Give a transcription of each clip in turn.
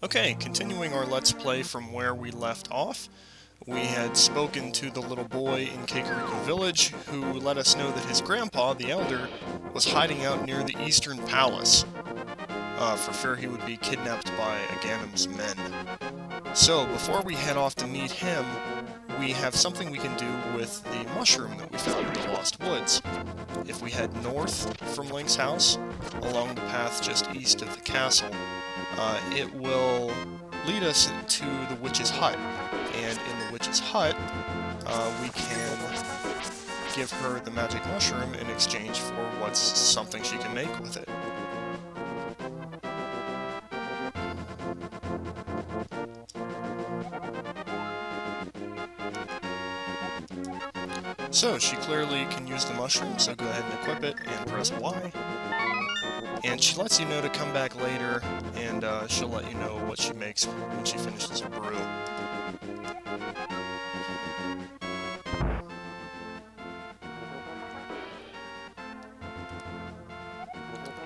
Okay, continuing our Let's Play from where we left off, we had spoken to the little boy in Kakakiko Village, who let us know that his grandpa, the Elder, was hiding out near the Eastern Palace, for fear he would be kidnapped by Agahnem's men. So, before we head off to meet him, we have something we can do with the mushroom that we found in the Lost Woods. If we head north from Link's house, along the path just east of the castle, it will lead us to the witch's hut. And in the witch's hut, we can give her the magic mushroom in exchange for what's something she can make with it. So, she clearly can use the mushroom, so go ahead and equip it and press Y. And she lets you know to come back later, and she'll let you know what she makes when she finishes her brew.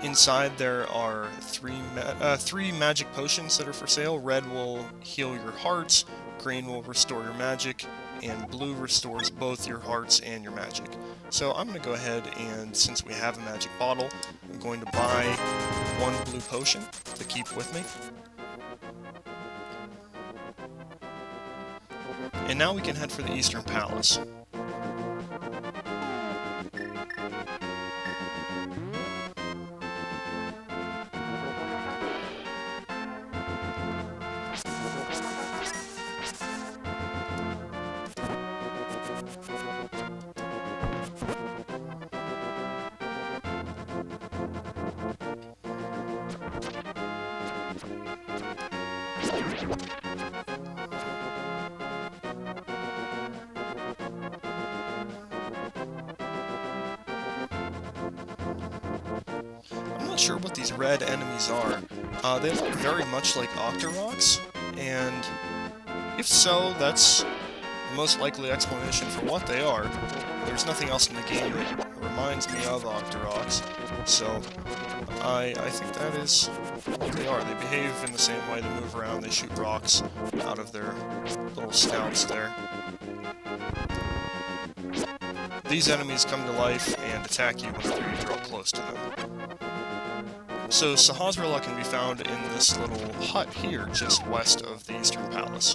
Inside there are three magic potions that are for sale. Red will heal your hearts, green will restore your magic, and blue restores both your hearts and your magic. So I'm going to go ahead and, since we have a magic bottle, I'm going to buy one blue potion to keep with me. And now we can head for the Eastern Palace. I'm not sure what these red enemies are. They look very much like Octoroks, and if so, that's the most likely explanation for what they are. There's nothing else in the game that reminds me of Octoroks, so I think that is what they are. They behave in the same way, they move around, they shoot rocks out of their little snouts there. These enemies come to life and attack you whenever you draw close to them. So Sahasrahla can be found in this little hut here, just west of the Eastern Palace.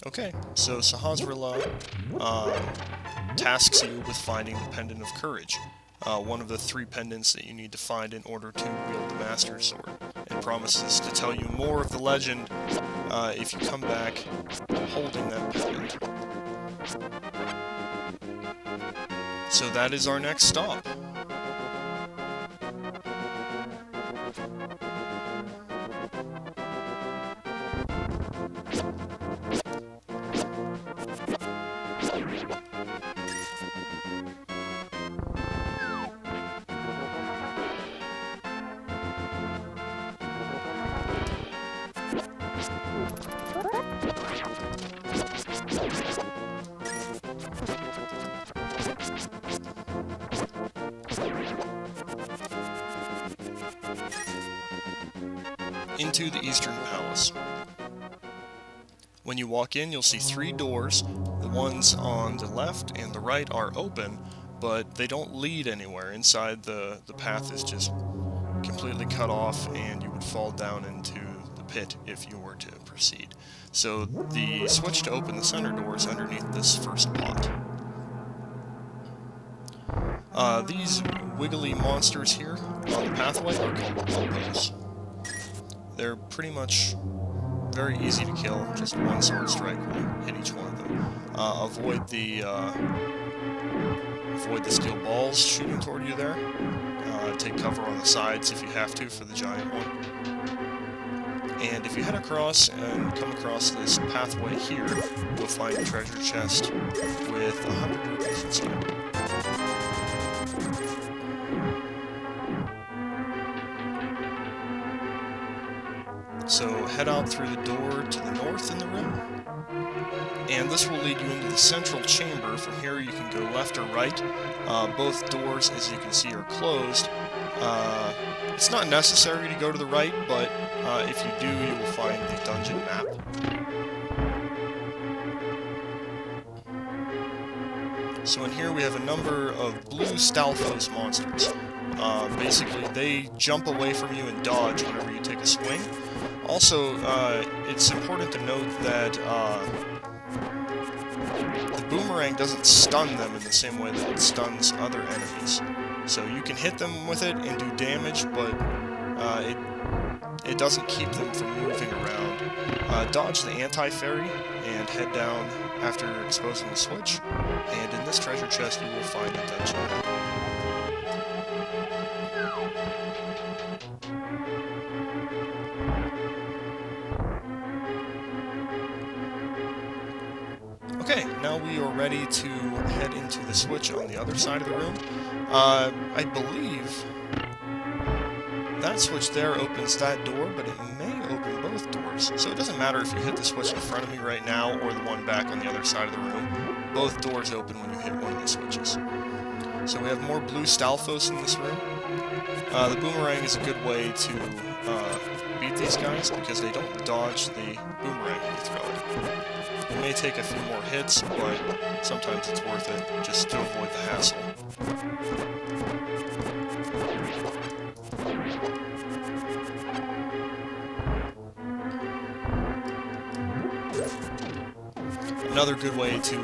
Okay, so Sahasrahla tasks you with finding the Pendant of Courage, one of the 3 pendants that you need to find in order to wield the Master Sword, and promises to tell you more of the legend if you come back holding that pendant. So that is our next stop. Into the Eastern Palace. When you walk in, you'll see 3 doors. The ones on the left and the right are open, but they don't lead anywhere. Inside, the path is just completely cut off, and you would fall down into the pit if you were to proceed. So the switch to open the center door is underneath this first pot. These wiggly monsters here on the pathway are called Cullens. They're pretty much very easy to kill, just one sword strike will hit each one of them. Avoid the steel balls shooting toward you there. Take cover on the sides if you have to for the giant one. And if you head across and come across this pathway here, you'll find a treasure chest with 100 rupees inside. So head out through the door to the north in the room, and this will lead you into the central chamber. From here you can go left or right. Both doors, as you can see, are closed. It's not necessary to go to the right, but if you do, you will find the dungeon map. So in here we have a number of blue Stalfos monsters. Basically, they jump away from you and dodge whenever you take a swing. Also, it's important to note that the boomerang doesn't stun them in the same way that it stuns other enemies. So you can hit them with it and do damage, but it doesn't keep them from moving around. Dodge the anti-fairy and head down after exposing the switch, and in this treasure chest you will find a dungeon map. Okay, now we are ready to head into the switch on the other side of the room. I believe that switch there opens that door, but it may open both doors. So it doesn't matter if you hit the switch in front of me right now or the one back on the other side of the room. Both doors open when you hit one of the switches. So we have more blue Stalfos in this room. The boomerang is a good way to beat these guys because they don't dodge the boomerang when you throw it. It may take a few more hits, but sometimes it's worth it just to avoid the hassle. Another good way to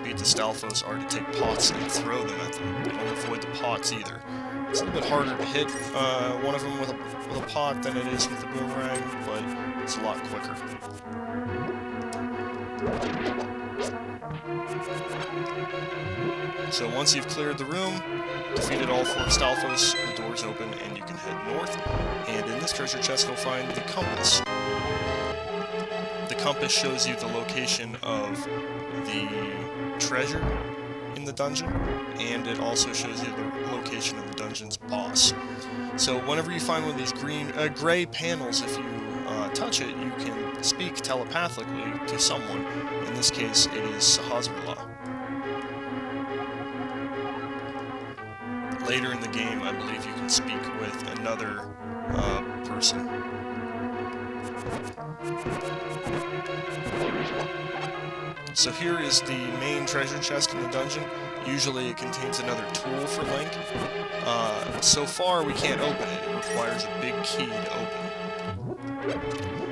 beat the Stalfos are to take pots and throw them at them. They don't avoid the pots either. It's a little bit harder to hit one of them with a pot than it is with the boomerang, but it's a lot quicker. So once you've cleared the room, defeated all 4 Stalfos, the doors open and you can head north. And in this treasure chest you'll find the compass. The compass shows you the location of the treasure in the dungeon, and it also shows you the location of the dungeon's boss. So whenever you find one of these gray panels, if you touch it, you can speak telepathically to someone. In this case, it is Sahasrahla. Later in the game, I believe you can speak with another person. So here is the main treasure chest in the dungeon. Usually it contains another tool for Link. So far we can't open it. It requires a big key to open.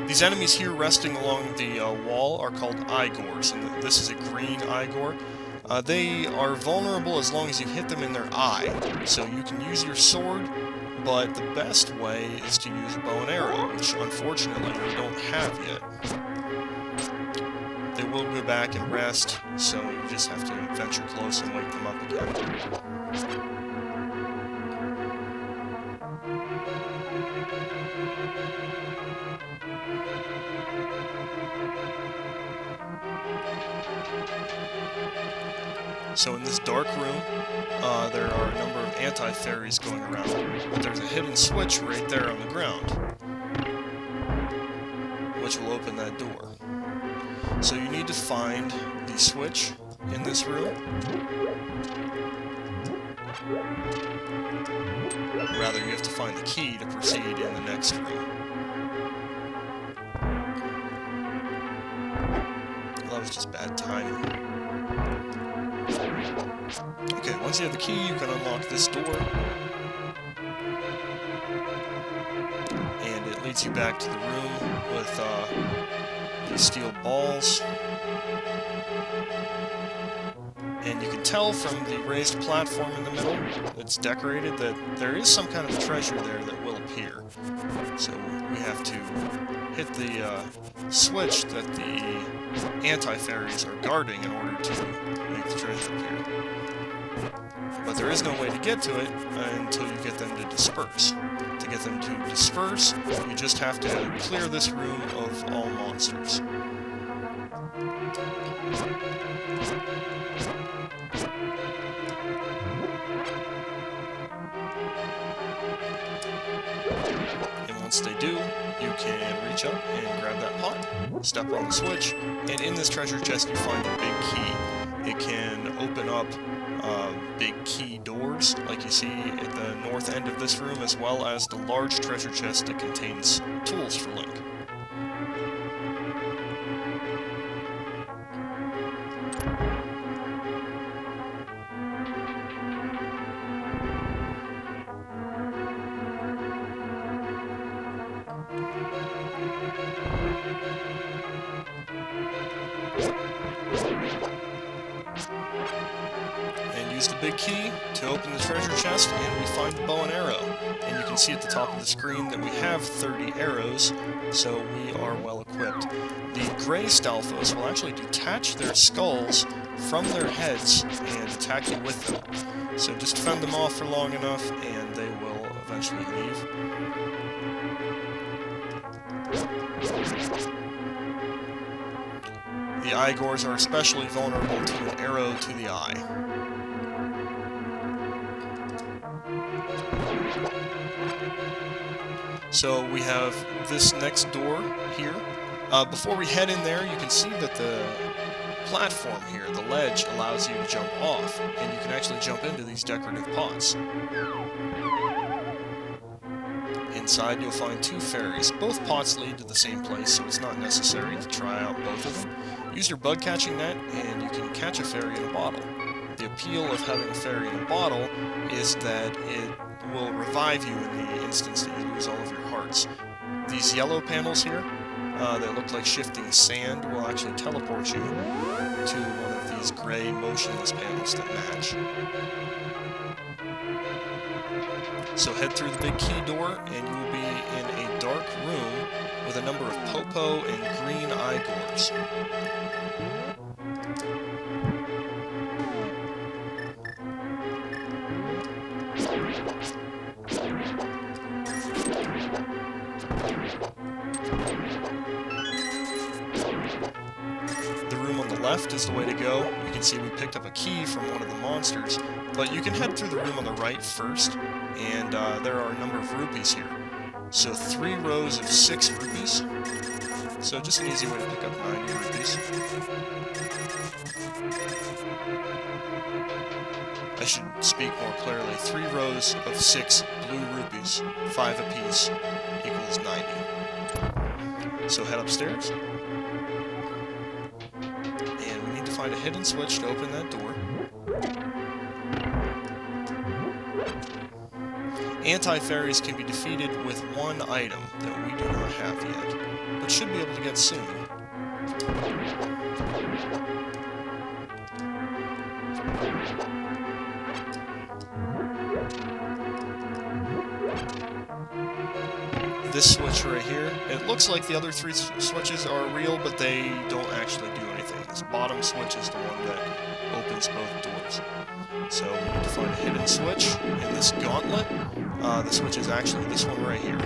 These enemies here resting along the wall are called Igors, and this is a green Igor. They are vulnerable as long as you hit them in their eye. So you can use your sword, but the best way is to use a bow and arrow, which unfortunately we don't have yet. They will go back and rest, so you just have to venture close and wake them up again. So in this dark room, there are a number of anti-fairies going around, but there's a hidden switch right there on the ground, which will open that door. So you need to find the switch in this room. Rather, you have to find the key to proceed in the next room. Well, that was just bad timing. Okay, once you have the key, you can unlock this door. And it leads you back to the room with these steel balls. And you can tell from the raised platform in the middle that's decorated that there is some kind of treasure there that will appear. So we have to hit the switch that the anti-fairies are guarding in order to make the treasure appear. But there is no way to get to it until you get them to disperse. To get them to disperse, you just have to clear this room of all monsters. And once they do, you can reach up and grab that pot, step on the switch, and in this treasure chest you find a big key. It can open up big key doors, like you see at the north end of this room, as well as the large treasure chest that contains tools for Link. Use the big key to open the treasure chest, and we find the bow and arrow. And you can see at the top of the screen that we have 30 arrows, so we are well equipped. The gray Stalfos will actually detach their skulls from their heads and attack you with them. So just fend them off for long enough, and they will eventually leave. The Igors are especially vulnerable to an arrow to the eye. So we have this next door here. Before we head in there, you can see that the platform here, the ledge, allows you to jump off, and you can actually jump into these decorative pots. Inside you'll find 2 fairies. Both pots lead to the same place, so it's not necessary to try out both of them. Use your bug catching net, and you can catch a fairy in a bottle. The appeal of having a fairy in a bottle is that it will revive you in the instance that you lose all of your hearts. These yellow panels here, that look like shifting sand, will actually teleport you to one of these gray motionless panels that match. So head through the big key door, and you will be in a dark room with a number of Popo and green Igors. The room on the left is the way to go. You can see we picked up a key from one of the monsters, but you can head through the room on the right first, and there are a number of rupees here. So 3 rows of 6 rupees. So just an easy way to pick up 90 rupees. I should speak more clearly. 3 rows of 6 blue rupees, 5 apiece, equals 90. So head upstairs. And we need to find a hidden switch to open that door. Anti-fairies can be defeated with 1 item that we do not have yet, but should be able to get soon. This switch right here, it looks like the other 3 switches are real, but they don't actually do anything. This bottom switch is the one that opens both doors. So we need to find a hidden switch in this gauntlet. The switch is actually this one right here.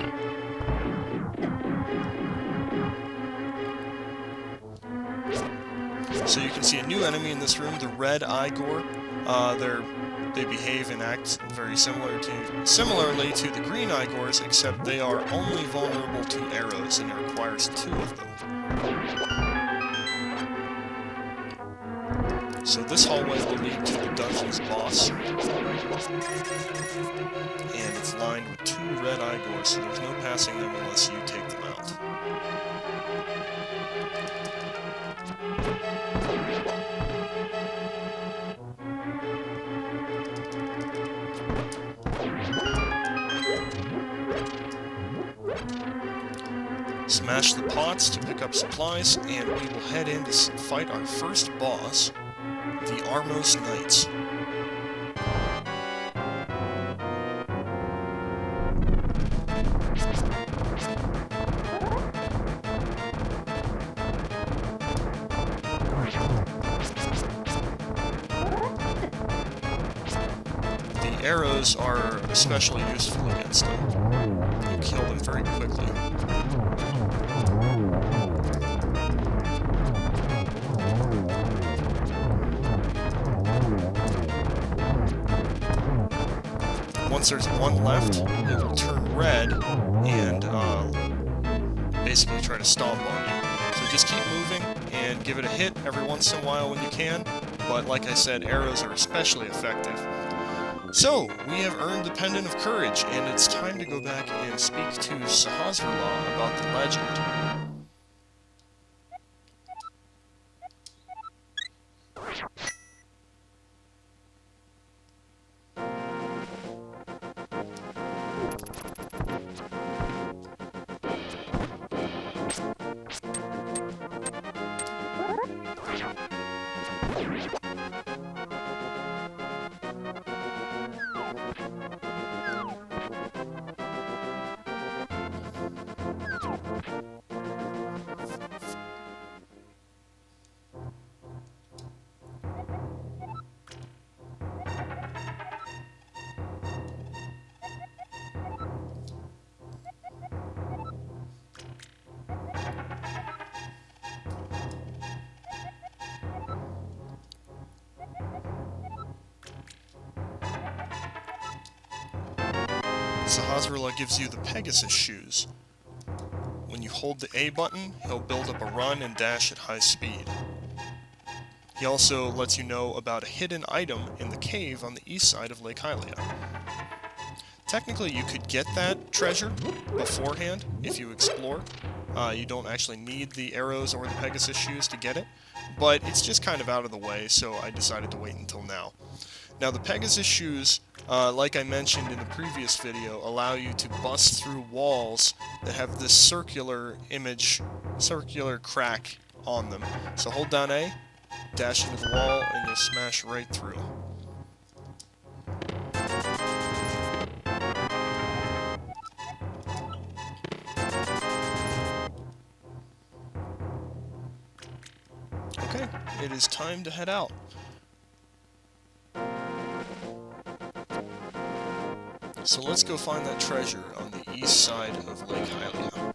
So you can see a new enemy in this room, the red Igor. They behave and act very similarly to the green Igors, except they are only vulnerable to arrows, and it requires 2 of them. So this hallway will lead to the dungeon's boss, and it's lined with 2 red Igors, so there's no passing them unless you take them out. Smash the pots to pick up supplies, and we will head in to fight our first boss, the Armos Knights. The arrows are especially useful against them. You kill them very quickly. Once there's one left, it will turn red and basically try to stomp on you. So just keep moving and give it a hit every once in a while when you can, but like I said, arrows are especially effective. So, we have earned the Pendant of Courage, and it's time to go back and speak to Sahasrahla about the legend. Sahasrahla gives you the Pegasus shoes. When you hold the A button, he'll build up a run and dash at high speed. He also lets you know about a hidden item in the cave on the east side of Lake Hylia. Technically, you could get that treasure beforehand if you explore. You don't actually need the arrows or the Pegasus shoes to get it, but it's just kind of out of the way, so I decided to wait until now. Now, the Pegasus shoes, like I mentioned in the previous video, allow you to bust through walls that have this circular crack on them. So hold down A, dash into the wall, and you'll smash right through. Okay, it is time to head out. So let's go find that treasure on the east side of Lake Hylia.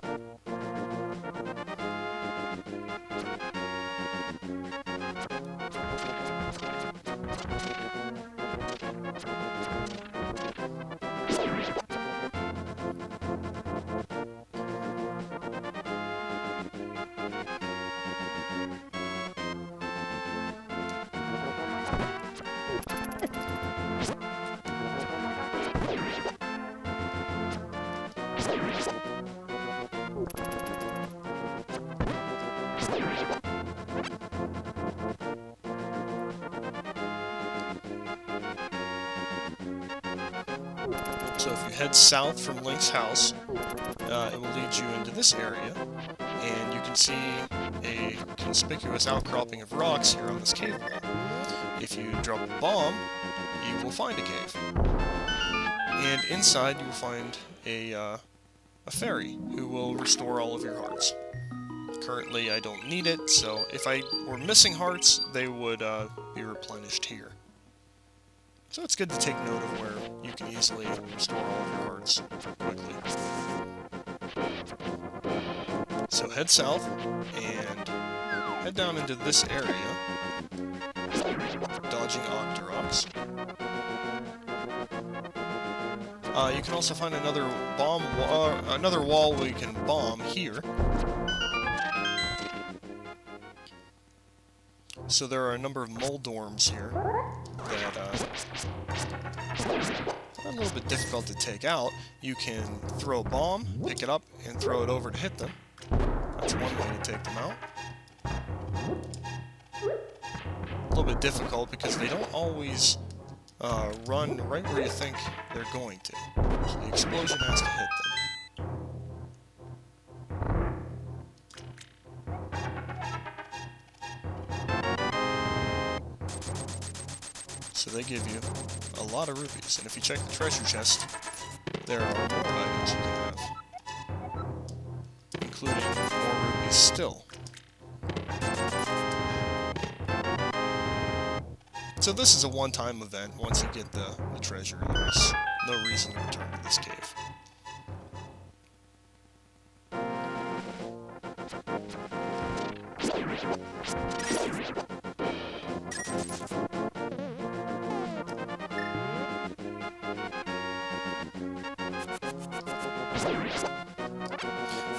So if you head south from Link's house, it will lead you into this area, and you can see a conspicuous outcropping of rocks here on this cave wall. If you drop a bomb, you will find a cave. And inside you will find a fairy who will restore all of your hearts. Currently I don't need it, so if I were missing hearts, they would be replenished here. So it's good to take note of where you can easily restore all of your hearts quickly. So head south, and head down into this area, dodging Octoroks. You can also find another wall where you can bomb here. So there are a number of mole dorms here that are a little bit difficult to take out. You can throw a bomb, pick it up, and throw it over to hit them. That's one way to take them out. A little bit difficult because they don't always run right where you think they're going to. So the explosion has to hit them. So they give you a lot of rupees, and if you check the treasure chest, there are more items you can have, including more rupees still. So this is a one-time event. Once you get the treasure, there's no reason to return to this cave.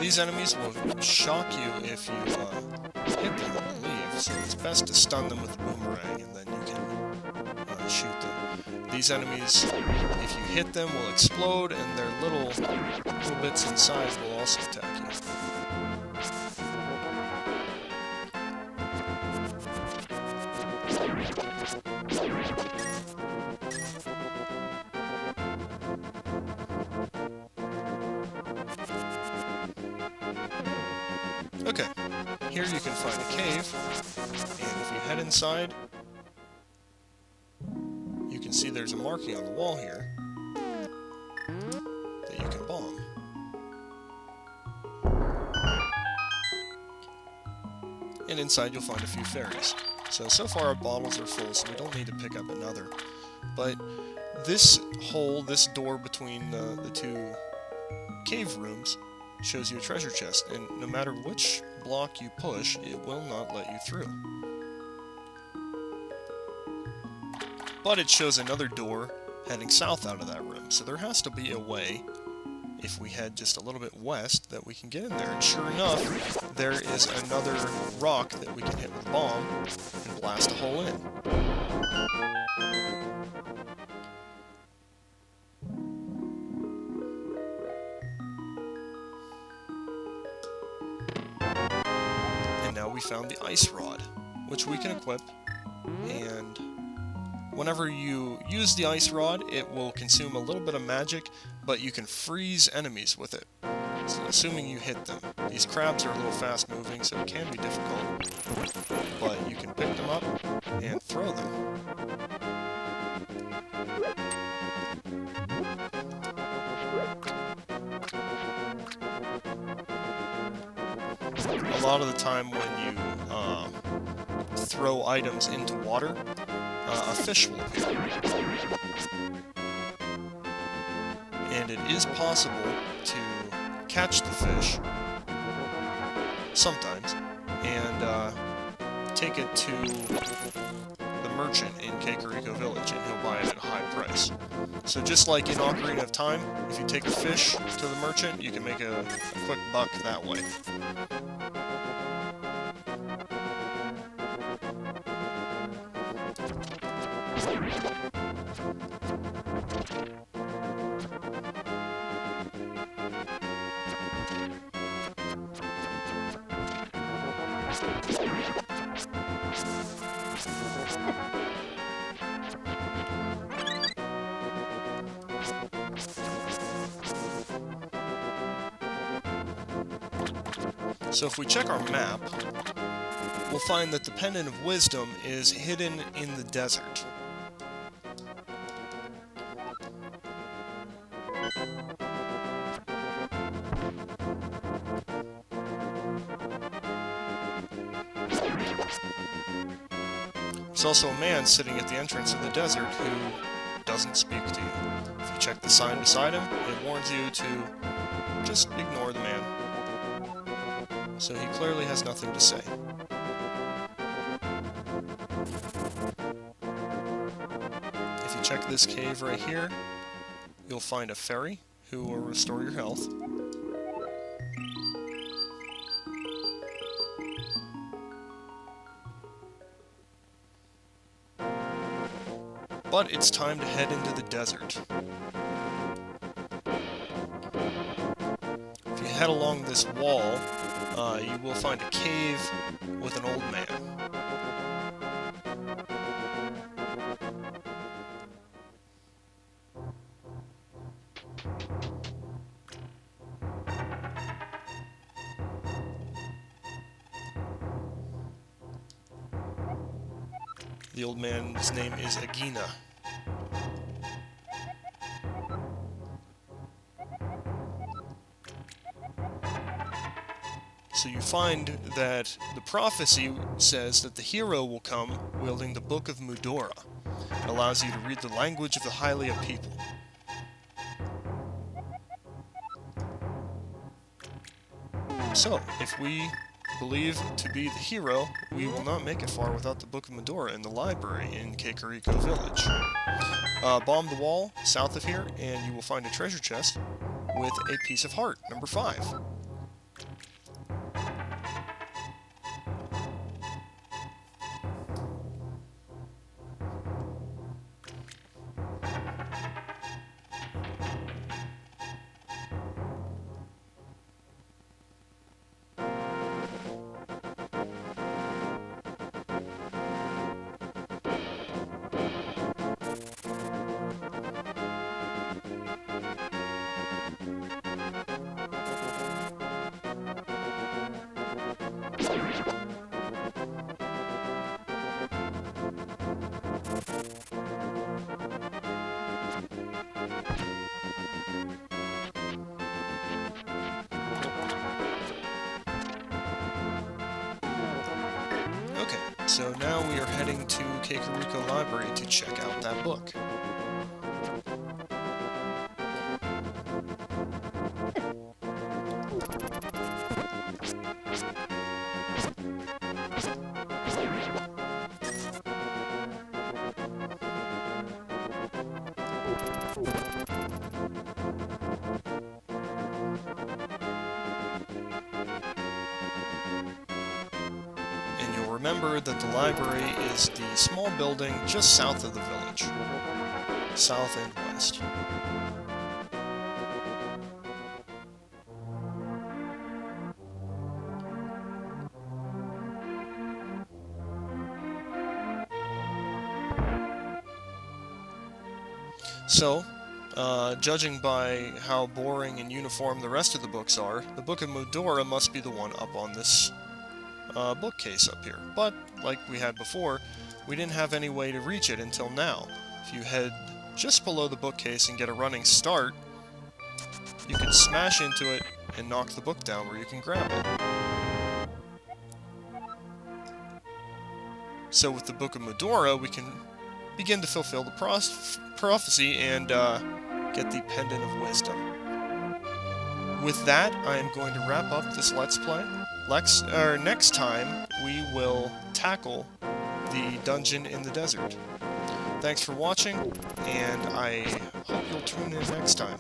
These enemies will shock you if you hit them, I believe, so it's best to stun them with the boomerang, and then you can shoot them. These enemies, if you hit them, will explode, and their little bits inside will also attack you. Okay, here you can find a cave, and if you head inside, you can see there's a marking on the wall here that you can bomb. And inside you'll find a few fairies. So far our bottles are full, so we don't need to pick up another. But this hole, this door between the two cave rooms, shows you a treasure chest, and no matter which block you push, it will not let you through. But it shows another door heading south out of that room, so there has to be a way, if we head just a little bit west, that we can get in there. And sure enough, there is another rock that we can hit with a bomb and blast a hole in. We found the ice rod, which we can equip, and whenever you use the ice rod, it will consume a little bit of magic, but you can freeze enemies with it, so assuming you hit them. These crabs are a little fast moving, so it can be difficult, but you can pick them up and throw them. A lot of the time when you throw items into water, a fish will appear. And it is possible to catch the fish, sometimes, and take it to the merchant in Kakakiko Village, and he'll buy it at a high price. So just like in Ocarina of Time, if you take a fish to the merchant, you can make a quick buck that way. So if we check our map, we'll find that the Pendant of Wisdom is hidden in the desert. There's also a man sitting at the entrance of the desert who doesn't speak to you. If you check the sign beside him, it warns you to just ignore the man. So he clearly has nothing to say. If you check this cave right here, you'll find a fairy who will restore your health. But it's time to head into the desert. If you head along this wall, you will find a cave with an old man. The old man's name is Agahnim. So you find that the prophecy says that the hero will come wielding the Book of Medora. It allows you to read the language of the Hylia people. So, if we believe to be the hero, we will not make it far without the Book of Medora in the library in Kakakiko Village. Bomb the wall south of here, and you will find a treasure chest. with a piece of heart, number 5. Okay, so now we are heading to Kakakiko Library to check out that book. Remember that the library is the small building just south of the village. South and west. So, judging by how boring and uniform the rest of the books are, the Book of Medora must be the one up on this bookcase up here. But, like we had before, we didn't have any way to reach it until now. If you head just below the bookcase and get a running start, you can smash into it and knock the book down where you can grab it. So with the Book of Medora, we can begin to fulfill the prophecy and get the Pendant of Wisdom. With that, I am going to wrap up this Let's Play. Next time, we will tackle the dungeon in the desert. Thanks for watching, and I hope you'll tune in next time.